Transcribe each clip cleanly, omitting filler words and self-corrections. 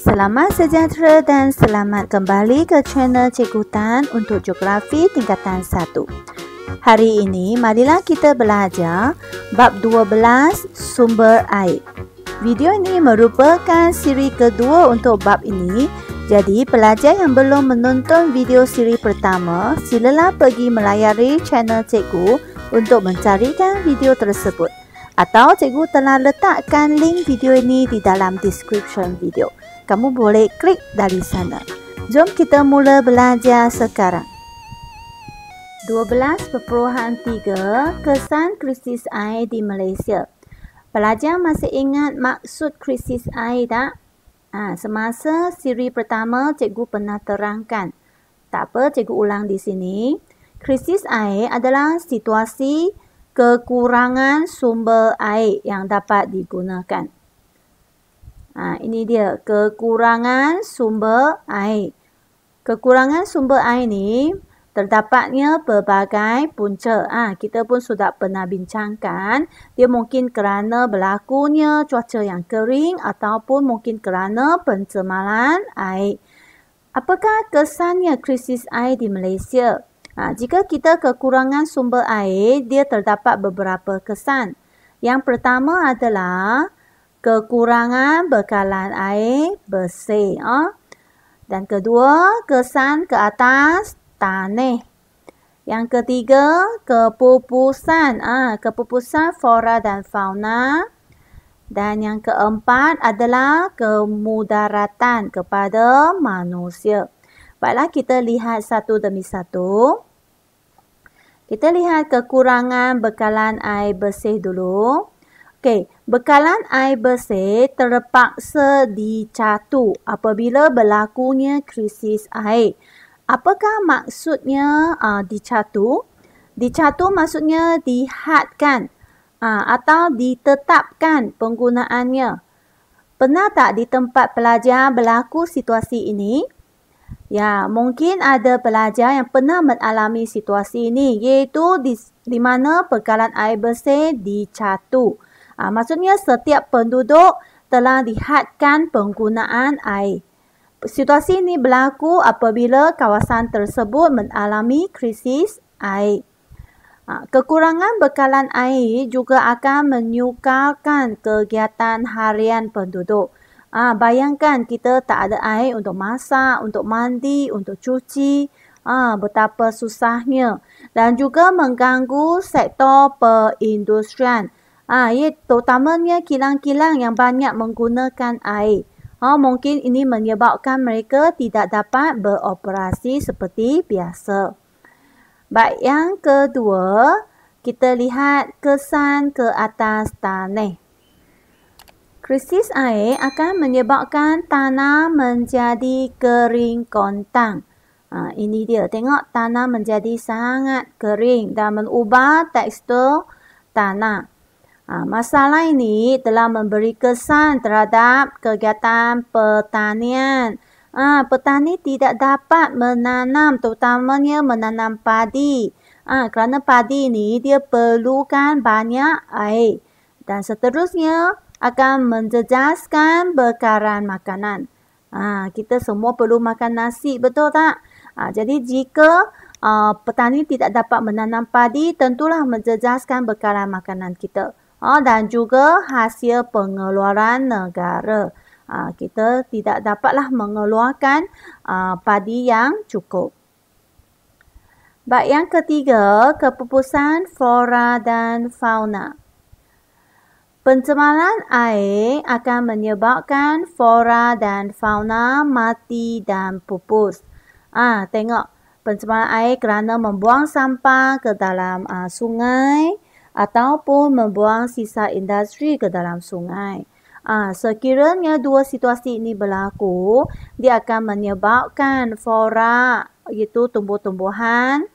Selamat sejahtera dan selamat kembali ke channel Cikgu Tan untuk Geografi tingkatan 1. Hari ini marilah kita belajar bab 12 sumber air. Video ini merupakan siri kedua untuk bab ini. Jadi pelajar yang belum menonton video siri pertama, silalah pergi melayari channel Cikgu untuk mencarikan video tersebut. Atau Cikgu telah letakkan link video ini di dalam description video. Kamu boleh klik dari sana. Jom kita mula belajar sekarang. 12.3 Kesan krisis air di Malaysia. Pelajar masih ingat maksud krisis air tak? Semasa siri pertama Cikgu pernah terangkan. Tak apa, Cikgu ulang di sini. Krisis air adalah situasi kekurangan sumber air yang dapat digunakan. Ini dia kekurangan sumber air. Kekurangan sumber air ni terdapatnya pelbagai punca. Kita pun sudah pernah bincangkan. Dia mungkin kerana berlakunya cuaca yang kering ataupun mungkin kerana pencemaran air. Apakah kesannya krisis air di Malaysia? Jika kita kekurangan sumber air, dia terdapat beberapa kesan. Yang pertama adalah kekurangan bekalan air bersih. Dan kedua, kesan ke atas tanah. Yang ketiga, kepupusan. Kepupusan flora dan fauna. Dan yang keempat adalah kemudaratan kepada manusia. Baiklah, kita lihat satu demi satu. Kita lihat kekurangan bekalan air bersih dulu. Okey, bekalan air bersih terpaksa dicatu apabila berlakunya krisis air. Apakah maksudnya dicatu? Dicatu maksudnya dihadkan atau ditetapkan penggunaannya. Pernah tak di tempat pelajar berlaku situasi ini? Ya, mungkin ada pelajar yang pernah mengalami situasi ini, iaitu di mana bekalan air bersih dicatu. Maksudnya setiap penduduk telah dihadkan penggunaan air. Situasi ini berlaku apabila kawasan tersebut mengalami krisis air. Kekurangan bekalan air juga akan menyukarkan kegiatan harian penduduk. Bayangkan kita tak ada air untuk masak, untuk mandi, untuk cuci. Betapa susahnya. Dan juga mengganggu sektor perindustrian. Terutamanya kilang-kilang yang banyak menggunakan air. Mungkin ini menyebabkan mereka tidak dapat beroperasi seperti biasa. Baik, yang kedua, kita lihat kesan ke atas tanah. Krisis air akan menyebabkan tanah menjadi kering kontang. Ini dia, tengok tanah menjadi sangat kering dan mengubah tekstur tanah. Masalah ini telah memberi kesan terhadap kegiatan pertanian. Petani tidak dapat menanam, terutamanya menanam padi. Kerana padi ini dia perlukan banyak air. Dan seterusnya akan menjejaskan bekaran makanan. Kita semua perlu makan nasi, betul tak? Jadi jika petani tidak dapat menanam padi, tentulah menjejaskan bekaran makanan kita. Dan juga hasil pengeluaran negara. Kita tidak dapatlah mengeluarkan padi yang cukup. Baik, yang ketiga, kepupusan flora dan fauna. Pencemaran air akan menyebabkan flora dan fauna mati dan pupus. Tengok, pencemaran air kerana membuang sampah ke dalam sungai ataupun membuang sisa industri ke dalam sungai. Sekiranya dua situasi ini berlaku, dia akan menyebabkan flora, iaitu tumbuh-tumbuhan,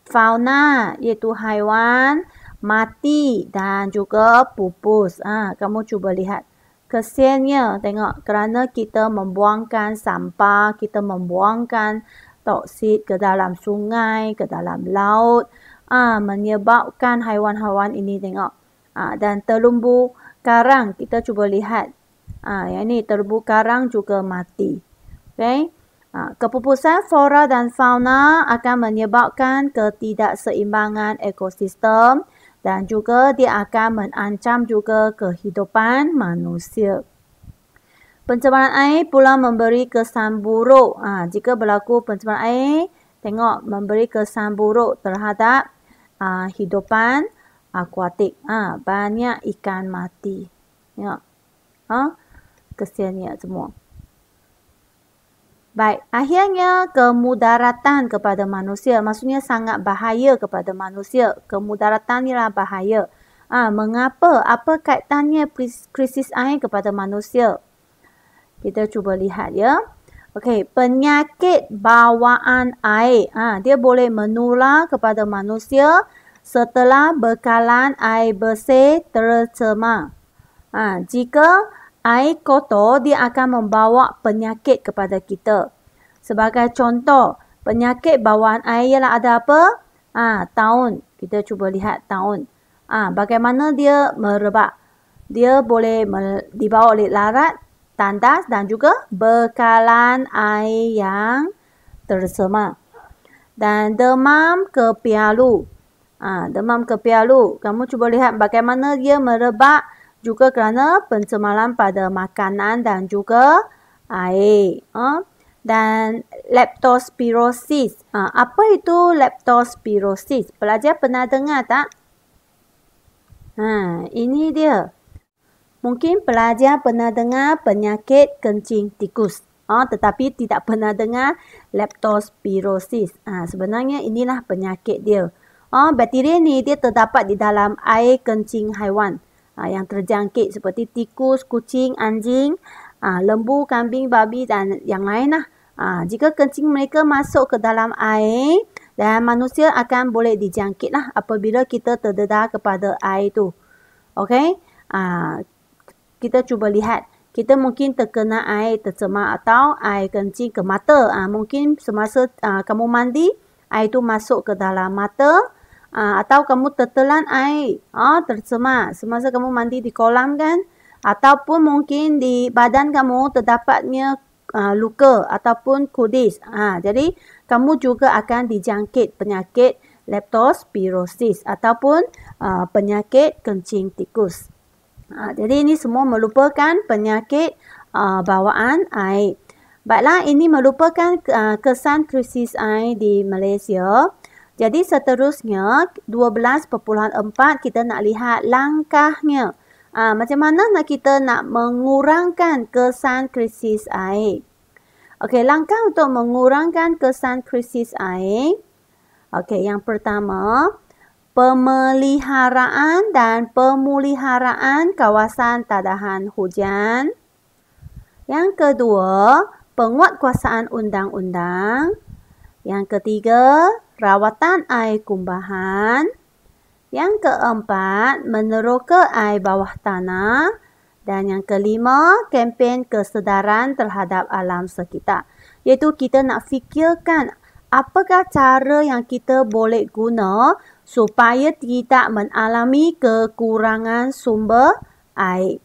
fauna, iaitu haiwan, mati dan juga pupus. Kamu cuba lihat. Kesiannya, tengok, kerana kita membuangkan sampah, kita membuangkan toksik ke dalam sungai, ke dalam laut, menyebabkan haiwan-haiwan ini, tengok. Dan terumbu karang, kita cuba lihat. Yang ni terumbu karang juga mati. Okay. Kepupusan flora dan fauna akan menyebabkan ketidakseimbangan ekosistem dan juga dia akan mengancam juga kehidupan manusia. Pencemaran air pula memberi kesan buruk. Jika berlaku pencemaran air, tengok memberi kesan buruk terhadap hidupan akuatik. Banyak ikan mati. Tengok. Kesiannya semua. Baik, akhirnya kemudaratan kepada manusia. Maksudnya sangat bahaya kepada manusia. Kemudaratan ialah bahaya. Mengapa? Apa kaitannya krisis air kepada manusia? Kita cuba lihat ya. Okey, penyakit bawaan air. Dia boleh menular kepada manusia setelah bekalan air bersih tercemar. Jika air kotor, dia akan membawa penyakit kepada kita. Sebagai contoh, penyakit bawaan air ialah ada apa? Taun. Kita cuba lihat taun. Bagaimana dia merebak? Dia boleh dibawa oleh larat, tandas dan juga bekalan air yang tercemar. Dan demam kepialu. Demam kepialu. Kamu cuba lihat bagaimana dia merebak juga kerana pencemaran pada makanan dan juga air. Dan leptospirosis. Apa itu leptospirosis? Pelajar pernah dengar tak? Ini dia. Mungkin pelajar pernah dengar penyakit kencing tikus. Tetapi tidak pernah dengar leptospirosis. Sebenarnya inilah penyakit dia. Bakteria ni dia terdapat di dalam air kencing haiwan. Yang terjangkit seperti tikus, kucing, anjing, lembu, kambing, babi dan yang lain lah. Jika kencing mereka masuk ke dalam air dan manusia akan boleh dijangkit lah apabila kita terdedah kepada air tu. Okey? Kita cuba lihat. Kita mungkin terkena air tercemar atau air kencing ke mata. Mungkin semasa kamu mandi, air tu masuk ke dalam mata. Atau kamu tertelan air tercemar semasa kamu mandi di kolam kan. Ataupun mungkin di badan kamu terdapatnya luka ataupun kudis. Jadi kamu juga akan dijangkit penyakit leptospirosis ataupun penyakit kencing tikus. Jadi ini semua merupakan penyakit bawaan air. Baiklah, ini merupakan kesan krisis air di Malaysia. Jadi seterusnya 12.4 kita nak lihat langkahnya. Macam mana kita nak mengurangkan kesan krisis air. Okey, langkah untuk mengurangkan kesan krisis air. Okey, yang pertama, pemeliharaan dan pemuliharaan kawasan tadahan hujan. Yang kedua, penguatkuasaan undang-undang. Yang ketiga, rawatan air kumbahan. Yang keempat, meneroka air bawah tanah. Dan yang kelima, kempen kesedaran terhadap alam sekitar. Iaitu kita nak fikirkan apakah cara yang kita boleh guna supaya tidak mengalami kekurangan sumber air.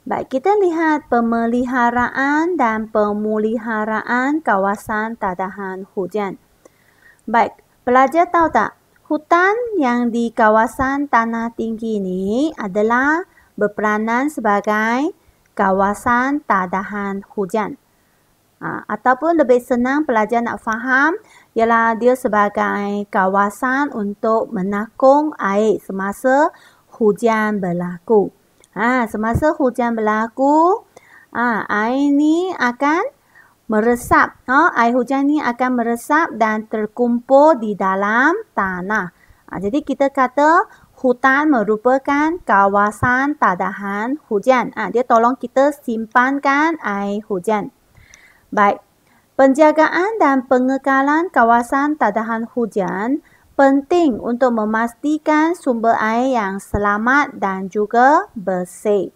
Baik, kita lihat pemeliharaan dan pemuliharaan kawasan tadahan hujan. Baik, pelajar tahu tak? Hutan yang di kawasan tanah tinggi ini adalah berperanan sebagai kawasan tadahan hujan. Ataupun lebih senang pelajar nak faham ialah dia sebagai kawasan untuk menakung air semasa hujan berlaku. Semasa hujan berlaku, air ni akan meresap. Air hujan ni akan meresap dan terkumpul di dalam tanah. Jadi kita kata hutan merupakan kawasan tadahan hujan. Dia tolong kita simpankan air hujan. Baik, penjagaan dan pengekalan kawasan tadahan hujan penting untuk memastikan sumber air yang selamat dan juga bersih.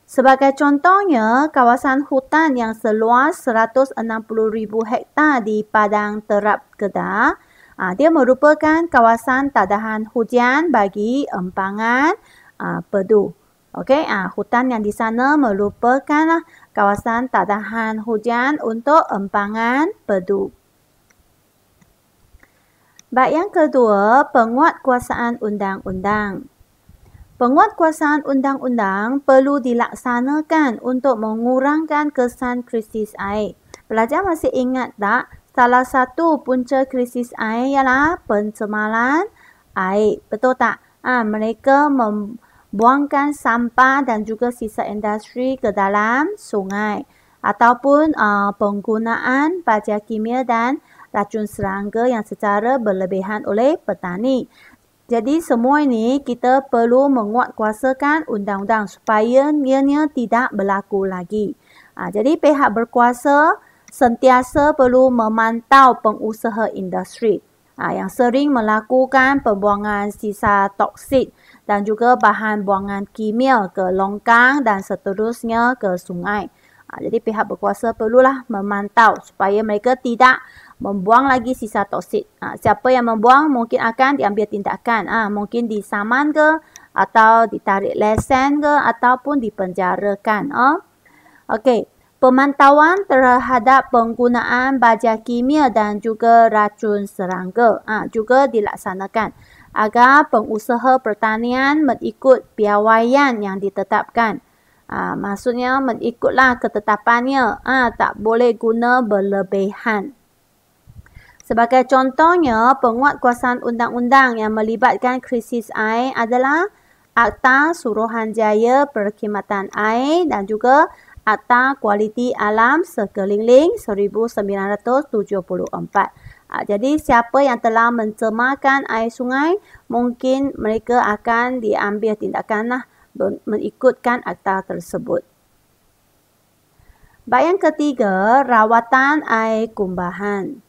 Sebagai contohnya, kawasan hutan yang seluas 160,000 hektar di Padang Terap Kedah, dia merupakan kawasan tadahan hujan bagi empangan Pedu. Okey, hutan yang di sana merupakan kawasan tak tahan hujan untuk empangan padu. Bab yang kedua, penguatkuasaan undang-undang. Penguatkuasaan undang-undang perlu dilaksanakan untuk mengurangkan kesan krisis air. Pelajar masih ingat tak, salah satu punca krisis air ialah pencemaran air. Betul tak? Mereka membuangkan sampah dan juga sisa industri ke dalam sungai. Ataupun penggunaan baja kimia dan racun serangga yang secara berlebihan oleh petani. Jadi semua ini kita perlu menguatkuasakan undang-undang supaya ianya tidak berlaku lagi. Jadi pihak berkuasa sentiasa perlu memantau pengusaha industri yang sering melakukan pembuangan sisa toksik dan juga bahan buangan kimia ke longkang dan seterusnya ke sungai. Jadi pihak berkuasa perlulah memantau supaya mereka tidak membuang lagi sisa toksik. Siapa yang membuang mungkin akan diambil tindakan. Mungkin disaman ke, atau ditarik lesen ke, ataupun dipenjarakan. Okey, pemantauan terhadap penggunaan baja kimia dan juga racun serangga juga dilaksanakan agar pengusaha pertanian mengikut piawaian yang ditetapkan. Maksudnya mengikutlah ketetapannya. Tak boleh guna berlebihan. Sebagai contohnya, penguatkuasaan undang-undang yang melibatkan krisis air adalah Akta Suruhanjaya Perkhidmatan Air dan juga Akta Kualiti Alam Sekeliling 1974. Jadi siapa yang telah mencemarkan air sungai, mungkin mereka akan diambil tindakan mengikutkan akta tersebut. Bab yang ketiga, rawatan air kumbahan.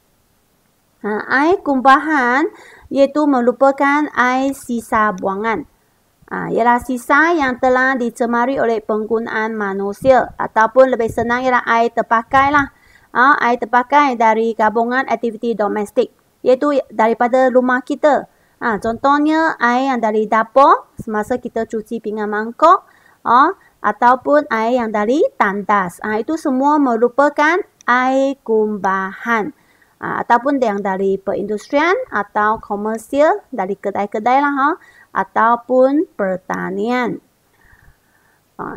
Air kumbahan iaitu merupakan air sisa buangan. Ialah sisa yang telah dicemari oleh penggunaan manusia ataupun lebih senang ialah air terpakai lah. Air terpakai dari gabungan aktiviti domestik iaitu daripada rumah kita. Contohnya air yang dari dapur semasa kita cuci pinggan mangkok ataupun air yang dari tandas. Itu semua merupakan air kumbahan. Ataupun yang dari perindustrian atau komersial dari kedai-kedai lah ataupun pertanian.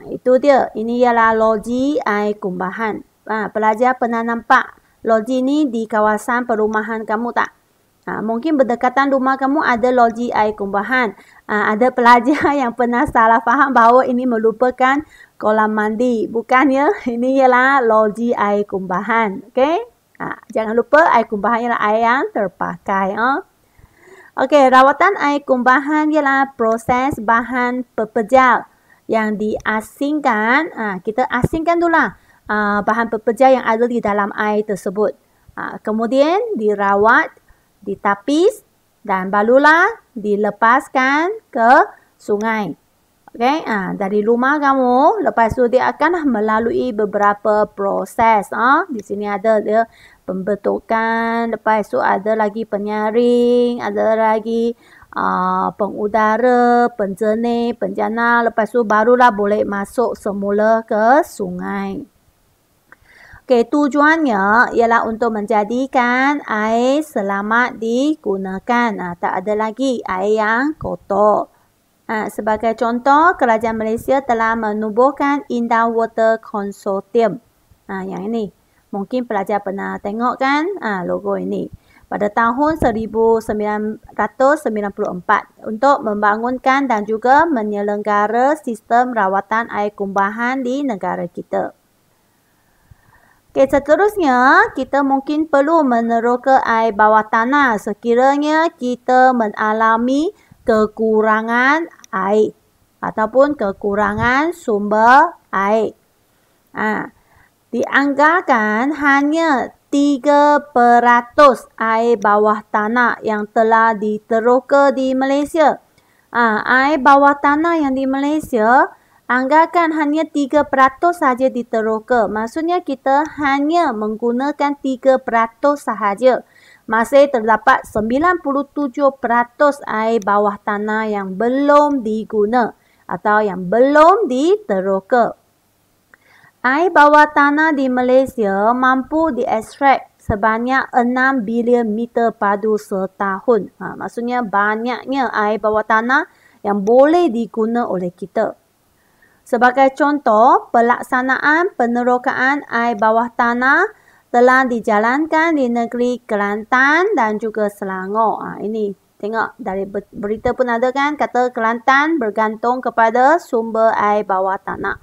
Itu dia. Ini ialah loji air kumbahan. Pelajar pernah nampak loji ni di kawasan perumahan kamu tak? Mungkin berdekatan rumah kamu ada loji air kumbahan. Ada pelajar yang pernah salah faham bahawa ini merupakan kolam mandi. Bukannya, ini ialah loji air kumbahan. Okey? Jangan lupa air kumbahan ialah air yang terpakai. Okey, rawatan air kumbahan ialah proses bahan pepejal yang diasingkan. Kita asingkan dululah bahan pepejal yang ada di dalam air tersebut. Kemudian dirawat, ditapis dan barulah dilepaskan ke sungai. Okey, dari rumah kamu, lepas tu dia akan melalui beberapa proses. Di sini ada dia pembentukan, lepas tu ada lagi penyaring, ada lagi pengudara, penjernih, penjana, lepas tu barulah boleh masuk semula ke sungai. Okey, tujuannya ialah untuk menjadikan air selamat digunakan. Tak ada lagi air yang kotor. Sebagai contoh, Kerajaan Malaysia telah menubuhkan Indah Water Consortium. Yang ini. Mungkin pelajar pernah tengok kan logo ini. Pada tahun 1994 untuk membangunkan dan juga menyelenggara sistem rawatan air kumbahan di negara kita. Okey, seterusnya kita mungkin perlu meneroka air bawah tanah sekiranya kita mengalami kekurangan air ataupun kekurangan sumber air. Dianggarkan hanya 3% air bawah tanah yang telah diteroka di Malaysia. Air bawah tanah yang di Malaysia anggarkan hanya 3% sahaja diteroka. Maksudnya kita hanya menggunakan 3% sahaja. Masih terdapat 97% air bawah tanah yang belum diguna. atau yang belum diteroka. Air bawah tanah di Malaysia mampu diekstrak sebanyak 6 bilion meter padu setahun. Maksudnya banyaknya air bawah tanah yang boleh diguna oleh kita. Sebagai contoh, pelaksanaan penerokaan air bawah tanah telah dijalankan di negeri Kelantan dan juga Selangor. Ini tengok dari berita pun ada kan, kata Kelantan bergantung kepada sumber air bawah tanah.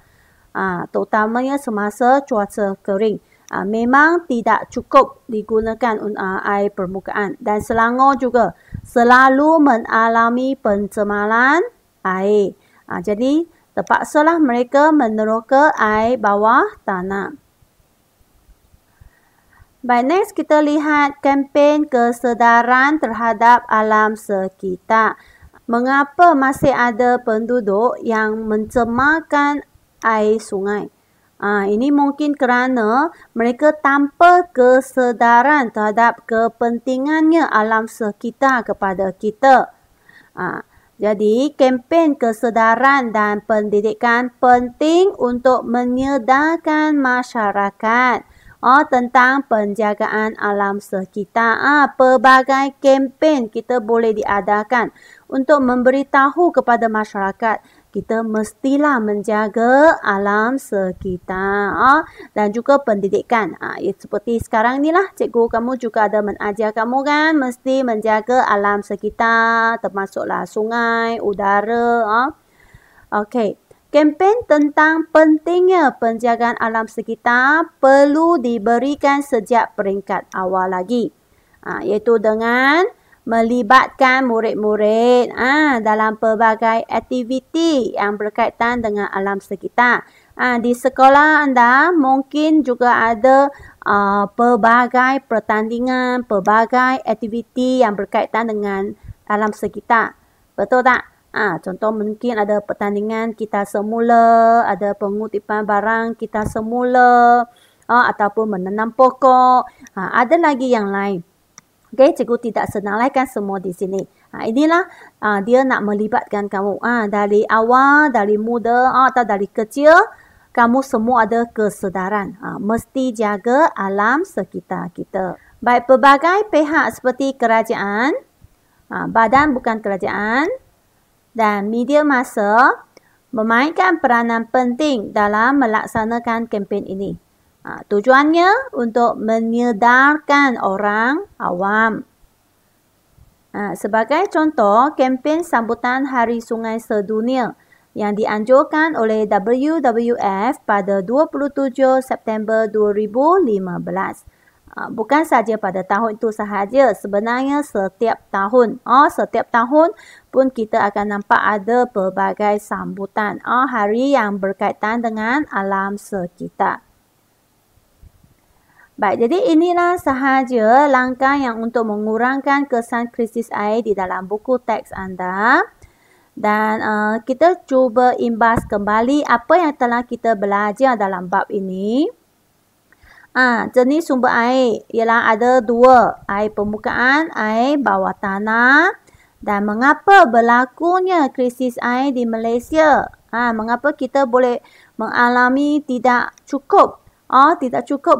Terutamanya semasa cuaca kering. Memang tidak cukup digunakan air permukaan. Dan Selangor juga selalu mengalami pencemaran air. Jadi terpaksalah mereka meneroka air bawah tanah. Baik, next kita lihat kempen kesedaran terhadap alam sekitar. Mengapa masih ada penduduk yang mencemarkan air sungai? Ini mungkin kerana mereka tanpa kesedaran terhadap kepentingannya alam sekitar kepada kita. Jadi, kempen kesedaran dan pendidikan penting untuk menyedarkan masyarakat tentang penjagaan alam sekitar. Pelbagai kempen kita boleh diadakan untuk memberitahu kepada masyarakat kita mestilah menjaga alam sekitar dan juga pendidikan. Seperti sekarang ni lah, cikgu kamu juga ada mengajar kamu kan, mesti menjaga alam sekitar, termasuklah sungai, udara. Okey. Kempen tentang pentingnya penjagaan alam sekitar perlu diberikan sejak peringkat awal lagi. Iaitu dengan melibatkan murid-murid dalam pelbagai aktiviti yang berkaitan dengan alam sekitar. Di sekolah anda mungkin juga ada pelbagai pertandingan, pelbagai aktiviti yang berkaitan dengan alam sekitar. Betul tak? Contoh mungkin ada pertandingan kita semula, ada pengutipan barang kita semula, ataupun menanam pokok. Ada lagi yang lain. Okay, cikgu tidak senaraikan semua di sini. Inilah dia nak melibatkan kamu. Dari awal, dari muda atau dari kecil, kamu semua ada kesedaran. Mesti jaga alam sekitar kita. Baik, pelbagai pihak seperti kerajaan, badan bukan kerajaan, dan media massa memainkan peranan penting dalam melaksanakan kempen ini. Tujuannya untuk menyedarkan orang awam. Sebagai contoh, kempen sambutan Hari Sungai Sedunia yang dianjurkan oleh WWF pada 27 September 2015. Bukan saja pada tahun itu sahaja, sebenarnya setiap tahun. Setiap tahun pun kita akan nampak ada pelbagai sambutan hari yang berkaitan dengan alam sekitar. Baik, jadi inilah sahaja langkah yang untuk mengurangkan kesan krisis air di dalam buku teks anda. Dan kita cuba imbas kembali apa yang telah kita belajar dalam bab ini. Jenis sumber air ialah ada dua, air permukaan, air bawah tanah. Dan mengapa berlakunya krisis air di Malaysia? Mengapa kita boleh mengalami tidak cukup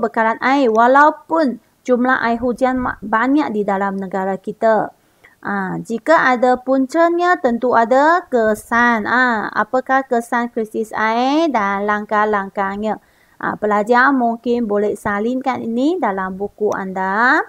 bekalan air walaupun jumlah air hujan banyak di dalam negara kita. Jika ada puncanya tentu ada kesan. Apakah kesan krisis air dan langkah-langkahnya? Pelajar mungkin boleh salinkan ini dalam buku anda.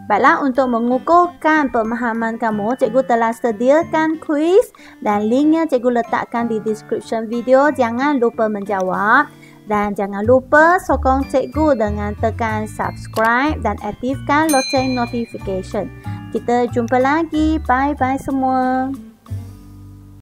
Baiklah, untuk mengukuhkan pemahaman kamu, cikgu telah sediakan kuis dan linknya cikgu letakkan di description video. Jangan lupa menjawab dan jangan lupa sokong cikgu dengan tekan subscribe dan aktifkan loceng notification. Kita jumpa lagi. Bye-bye semua.